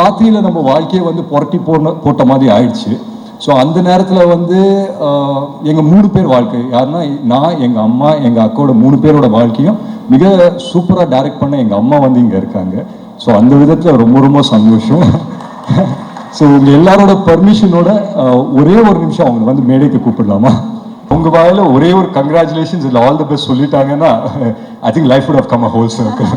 ராத்திரியில் நம்ம வாழ்க்கையை வந்து புரட்டி போட்ட மாதிரி ஆயிடுச்சு. ஸோ அந்த நேரத்தில் வந்து எங்கள் 3 பேர் வாழ்க்கை, யாருன்னா நான், எங்கள் அம்மா, எங்கள் அக்காவோட 3 பேரோட வாழ்க்கையும் மிக சூப்பராக டைரக்ட் பண்ண எங்கள் அம்மா வந்து இங்கே இருக்காங்க. ஸோ அந்த விதத்தில் ரொம்ப ரொம்ப சந்தோஷம். ஸோ உங்கள் எல்லாரோட பர்மிஷனோட ஒரே ஒரு நிமிஷம் அவங்க வந்து மேடைக்கு கூப்பிடலாமா? உங்கள் வாயில் ஒரே ஒரு கங்க்ராச்சுலேஷன்ஸ் இல்லை ஆல் தி பெஸ்ட் சொல்லிட்டாங்கன்னா I think life would have come a whole circle.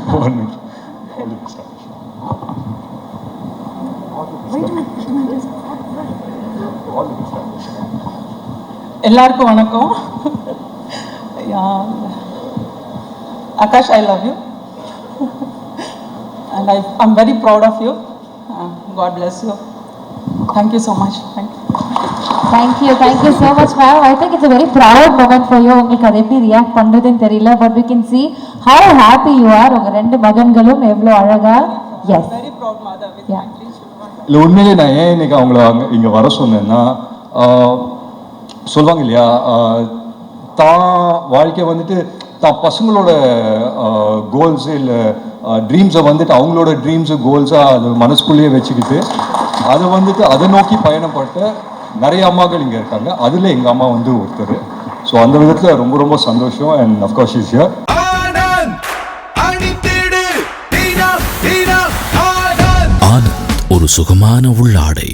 எல்லாருக்கும் வணக்கம். Akash, I love you and I'm very proud of you. God bless you. Thank you so much. Thank you so much, ma'am. I think it's a very proud moment for you. உங்களுக்கு அதை எப்படி react பண்றதுன்னு தெரியல, but we can see how happy you are. உங்க 2 மகன்களும் எவ்வளவு அழகா. Yes, very proud mother with my 3 children. இல்லை உண்மையிலே நான் ஏன் இன்னைக்கு அவங்கள இங்கே வர சொன்னேன்னா, சொல்லுவாங்க இல்லையா, தான் வாழ்க்கை வந்துட்டு தான் பசங்களோட கோல்ஸு இல்லை ட்ரீம்ஸை வந்துட்டு அவங்களோட ட்ரீம்ஸு கோல்ஸாக அது மனசுக்குள்ளேயே வச்சுக்கிட்டு அதை வந்துட்டு அதை நோக்கி பயணப்பட்ட நிறைய அம்மாக்கள் இங்கே இருக்காங்க. அதில் எங்கள் அம்மா வந்து ஒருத்தர். ஸோ அந்த விதத்தில் ரொம்ப ரொம்ப சந்தோஷம். And of course is here. Anand ஒரு சுகமான உள்ளாடை.